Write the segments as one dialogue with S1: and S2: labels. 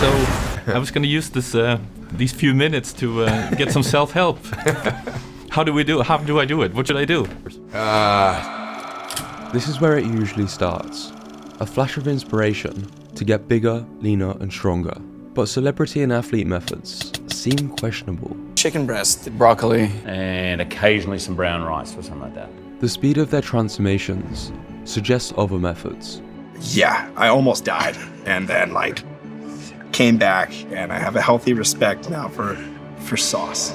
S1: so I was going to use these few minutes to get some self-help. How do I do it? What should I do?
S2: This is where it usually starts. A flash of inspiration to get bigger, leaner and stronger. But celebrity and athlete methods seem questionable.
S3: Chicken breast, broccoli,
S4: and occasionally some brown rice or something like that.
S2: The speed of their transformations suggests other methods.
S5: Yeah, I almost died and then came back, and I have a healthy respect now for sauce.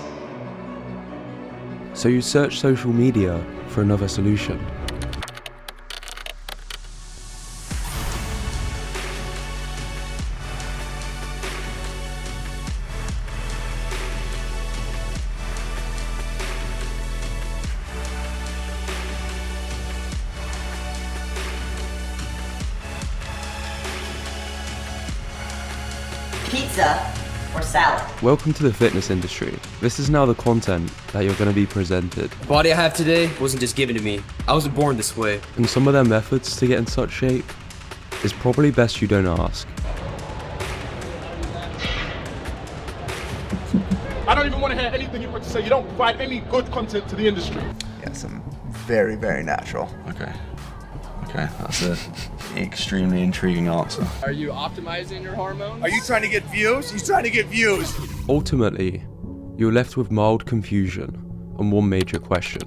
S2: So you search social media for another solution.
S6: Pizza or salad?
S2: Welcome to the fitness industry. This is now the content that you're going to be presented.
S7: The body I have today wasn't just given to me. I wasn't born this way.
S2: And some of their methods to get in such shape is probably best you don't ask.
S8: I don't even want to hear anything you've got to say. You don't provide any good content to the industry.
S9: Yes, I'm very, very natural. Okay, that's an extremely intriguing answer.
S7: Are you optimizing your hormones?
S8: Are you trying to get views? He's trying to get views.
S2: Ultimately, you're left with mild confusion on one major question.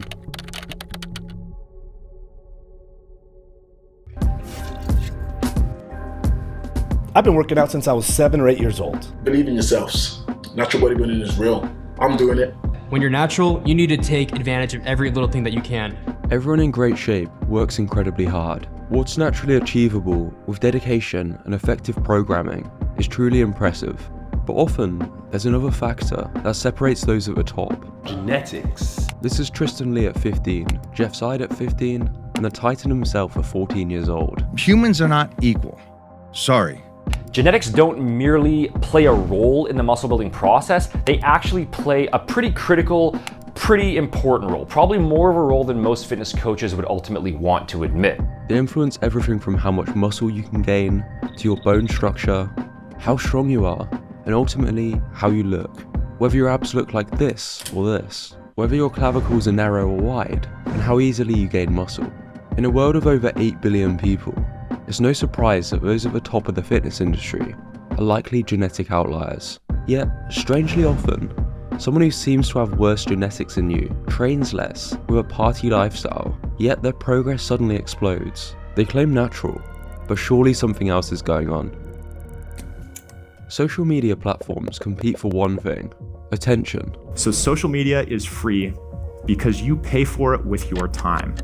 S10: I've been working out since I was 7 or 8 years old.
S8: Believe in yourselves. Natural bodybuilding is real. I'm doing it.
S7: When you're natural, you need to take advantage of every little thing that you can.
S2: Everyone in great shape works incredibly hard. What's naturally achievable with dedication and effective programming is truly impressive. But often, there's another factor that separates those at the top.
S11: Genetics.
S2: This is Tristan Lee at 15, Jeff Seid at 15, and the Titan himself at 14 years old.
S11: Humans are not equal. Sorry.
S4: Genetics don't merely play a role in the muscle building process, they actually play a pretty critical, pretty important role, probably more of a role than most fitness coaches would ultimately want to admit.
S2: They influence everything from how much muscle you can gain, to your bone structure, how strong you are, and ultimately how you look. Whether your abs look like this or this, whether your clavicles are narrow or wide, and how easily you gain muscle. In a world of over 8 billion people, it's no surprise that those at the top of the fitness industry are likely genetic outliers. Yet, strangely often, someone who seems to have worse genetics than you trains less with a party lifestyle, yet their progress suddenly explodes. They claim natural, but surely something else is going on. Social media platforms compete for one thing: attention.
S12: So social media is free because you pay for it with your time.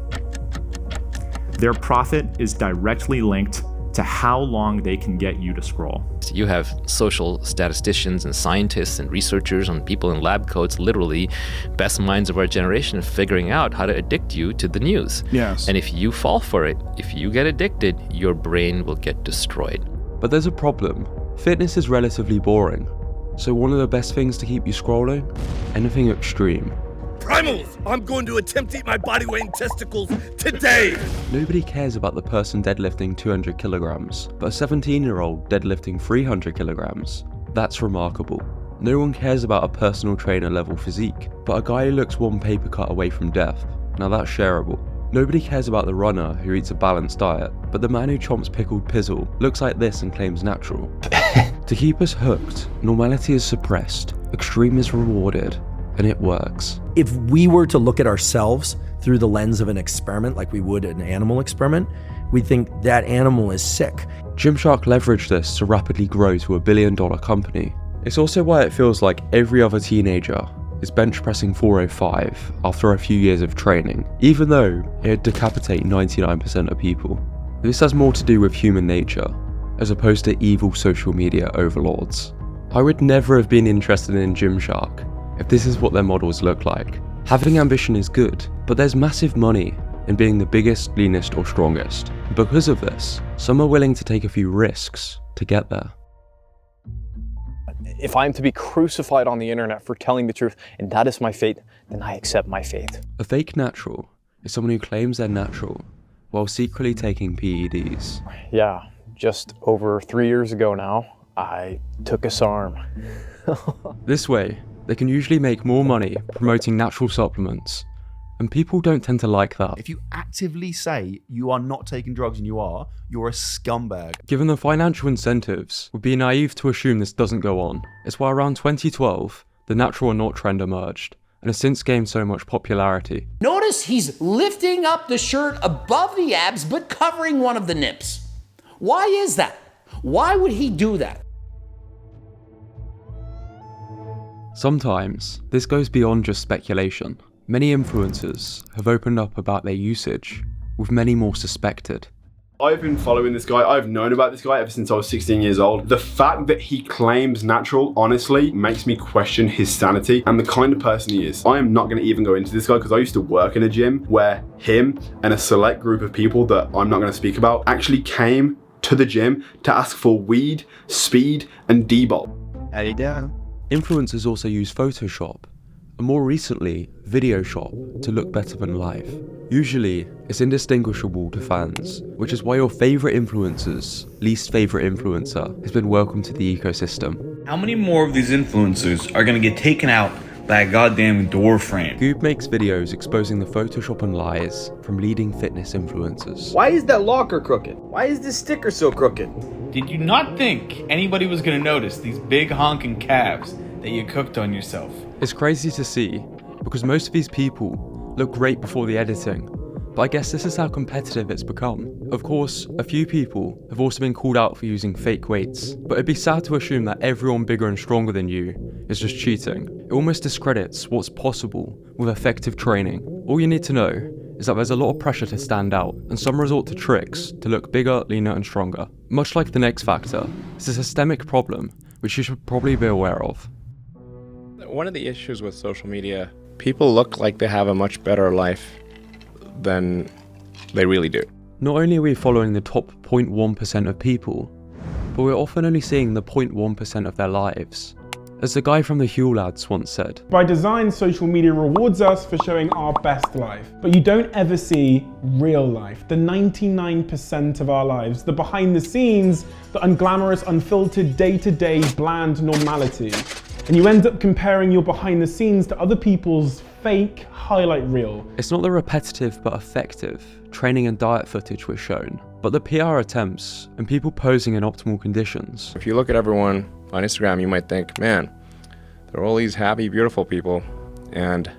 S12: Their profit is directly linked to how long they can get you to scroll.
S13: You have social statisticians and scientists and researchers and people in lab coats, literally best minds of our generation, figuring out how to addict you to the news.
S8: Yes.
S13: And if you fall for it, if you get addicted, your brain will get destroyed.
S2: But there's a problem. Fitness is relatively boring. So one of the best things to keep you scrolling? Anything extreme.
S8: Primals! I'm going to attempt to eat my body weight in testicles today!
S2: Nobody cares about the person deadlifting 200 kilograms, but a 17-year-old deadlifting 300 kilograms. That's remarkable. No one cares about a personal trainer level physique, but a guy who looks one paper cut away from death. Now that's shareable. Nobody cares about the runner who eats a balanced diet, but the man who chomps pickled pizzle looks like this and claims natural. To keep us hooked, normality is suppressed, extreme is rewarded, and it works.
S14: If we were to look at ourselves through the lens of an experiment like we would an animal experiment, we think that animal is sick.
S2: Gymshark leveraged this to rapidly grow to $1 billion company. It's also why it feels like every other teenager is bench pressing 405 after a few years of training, even though it'd decapitate 99% of people. This has more to do with human nature, as opposed to evil social media overlords. I would never have been interested in Gymshark if this is what their models look like. Having ambition is good, but there's massive money in being the biggest, leanest, or strongest. Because of this, some are willing to take a few risks to get there.
S15: If I'm to be crucified on the internet for telling the truth, and that is my fate, then I accept my fate.
S2: A fake natural is someone who claims they're natural while secretly taking PEDs.
S15: Yeah, just over 3 years ago now, I took his arm.
S2: This way, they can usually make more money promoting natural supplements, and people don't tend to like that.
S9: If you actively say you are not taking drugs and you're a scumbag.
S2: Given the financial incentives, it would be naive to assume this doesn't go on. It's why around 2012, the natural or not trend emerged, and has since gained so much popularity.
S6: Notice he's lifting up the shirt above the abs, but covering one of the nips. Why is that? Why would he do that?
S2: Sometimes, this goes beyond just speculation. Many influencers have opened up about their usage, with many more suspected.
S16: I've been following this guy. I've known about this guy ever since I was 16 years old. The fact that he claims natural, honestly, makes me question his sanity and the kind of person he is. I am not going to even go into this guy because I used to work in a gym where him and a select group of people that I'm not going to speak about actually came to the gym to ask for weed, speed, and D-bol.
S2: How you doing? Influencers also use Photoshop, and more recently, Videoshop, to look better than life. Usually, it's indistinguishable to fans, which is why your favourite influencer's least favourite influencer has been welcomed to the ecosystem.
S17: How many more of these influencers are gonna get taken out by a goddamn door frame?
S2: 𝗘𝘅𝘁𝗍𝗄 makes videos exposing the Photoshop and lies from leading fitness influencers.
S18: Why is that locker crooked? Why is this sticker so crooked?
S19: Did you not think anybody was gonna notice these big honking calves that you cooked on yourself?
S2: It's crazy to see, because most of these people look great before the editing, but I guess this is how competitive it's become. Of course, a few people have also been called out for using fake weights, but it'd be sad to assume that everyone bigger and stronger than you is just cheating. It almost discredits what's possible with effective training. All you need to know is that there's a lot of pressure to stand out, and some resort to tricks to look bigger, leaner and stronger. Much like the next factor, it's a systemic problem which you should probably be aware of.
S20: One of the issues with social media, people look like they have a much better life than they really do.
S2: Not only are we following the top 0.1% of people, but we're often only seeing the 0.1% of their lives. As the guy from the 𝗘𝘅𝘁𝗄 lads once said,
S21: by design, social media rewards us for showing our best life, but you don't ever see real life, the 99% of our lives, the behind the scenes, the unglamorous, unfiltered, day-to-day, bland normality. And you end up comparing your behind the scenes to other people's fake highlight reel.
S2: It's not the repetitive but effective training and diet footage we're shown, but the PR attempts and people posing in optimal conditions.
S20: If you look at everyone on Instagram, you might think, man, there are all these happy, beautiful people, and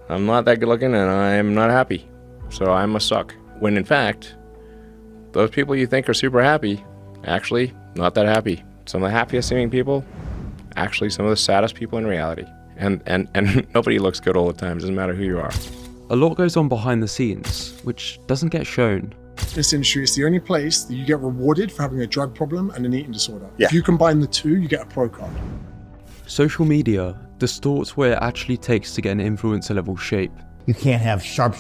S20: I'm not that good looking and I'm not happy, so I must suck. When in fact, those people you think are super happy, actually not that happy. Some of the happiest seeming people, actually some of the saddest people in reality. And nobody looks good all the time, doesn't matter who you are.
S2: A lot goes on behind the scenes, which doesn't get shown.
S22: This industry is the only place that you get rewarded for having a drug problem and an eating disorder. Yeah. If you combine the two, you get a pro card.
S2: Social media distorts what it actually takes to get an influencer level shape.
S23: You can't have sharp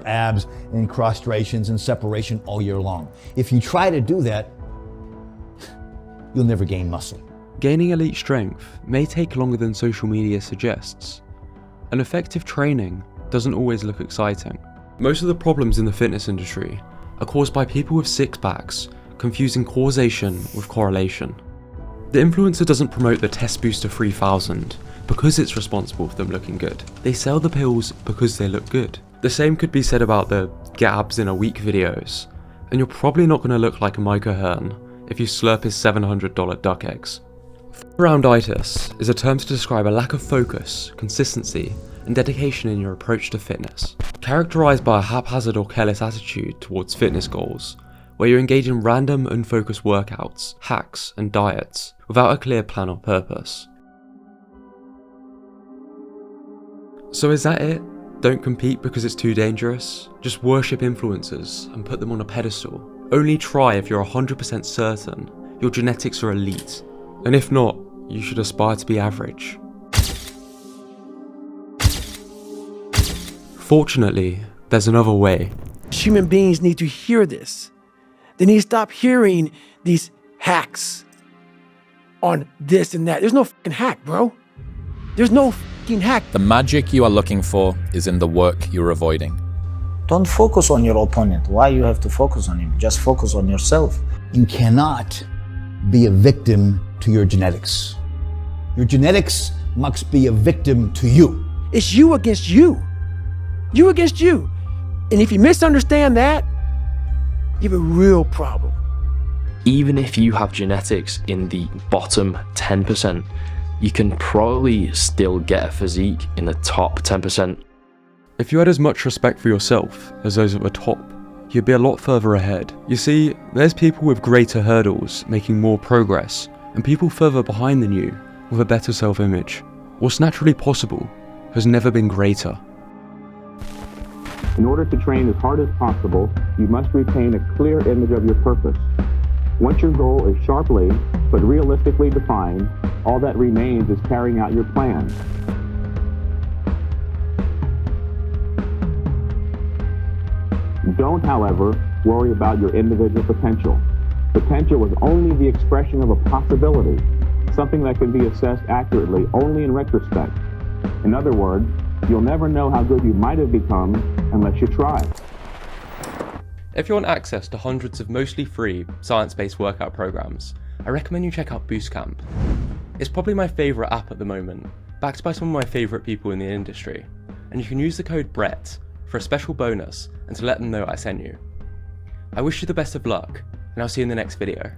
S23: abs and cross-striations and separation all year long. If you try to do that, you'll never gain muscle.
S2: Gaining elite strength may take longer than social media suggests, and effective training doesn't always look exciting. Most of the problems in the fitness industry are caused by people with six-packs confusing causation with correlation. The influencer doesn't promote the Test Booster 3000 because it's responsible for them looking good. They sell the pills because they look good. The same could be said about the get abs in a week videos, and you're probably not going to look like Mike O'Hearn if you slurp his $700 duck eggs. Rounditis is a term to describe a lack of focus, consistency, and dedication in your approach to fitness, characterized by a haphazard or careless attitude towards fitness goals, where you engage in random, unfocused workouts, hacks, and diets without a clear plan or purpose. So is that it? Don't compete because it's too dangerous? Just worship influencers and put them on a pedestal? Only try if you're 100% certain your genetics are elite, and if not, you should aspire to be average. Fortunately, there's another way.
S24: Human beings need to hear this. They need to stop hearing these hacks on this and that. There's no fucking hack, bro. There's no fucking hack.
S25: The magic you are looking for is in the work you're avoiding.
S23: Don't focus on your opponent. Why you have to focus on him? Just focus on yourself. You cannot be a victim to your genetics. Your genetics must be a victim to you.
S24: It's you against you. You against you. And if you misunderstand that, you have a real problem.
S1: Even if you have genetics in the bottom 10%, you can probably still get a physique in the top 10%.
S2: If you had as much respect for yourself as those at the top, you'd be a lot further ahead. You see, there's people with greater hurdles making more progress, and people further behind than you with a better self-image. What's naturally possible has never been greater.
S3: In order to train as hard as possible, you must retain a clear image of your purpose. Once your goal is sharply but realistically defined, all that remains is carrying out your plan. Don't, however, worry about your individual potential. Potential is only the expression of a possibility, something that can be assessed accurately only in retrospect. In other words, you'll never know how good you might have become unless you try.
S2: If you want access to hundreds of mostly free, science-based workout programs, I recommend you check out Boostcamp. It's probably my favourite app at the moment, backed by some of my favourite people in the industry, and you can use the code BRETT for a special bonus and to let them know I sent you. I wish you the best of luck, and I'll see you in the next video.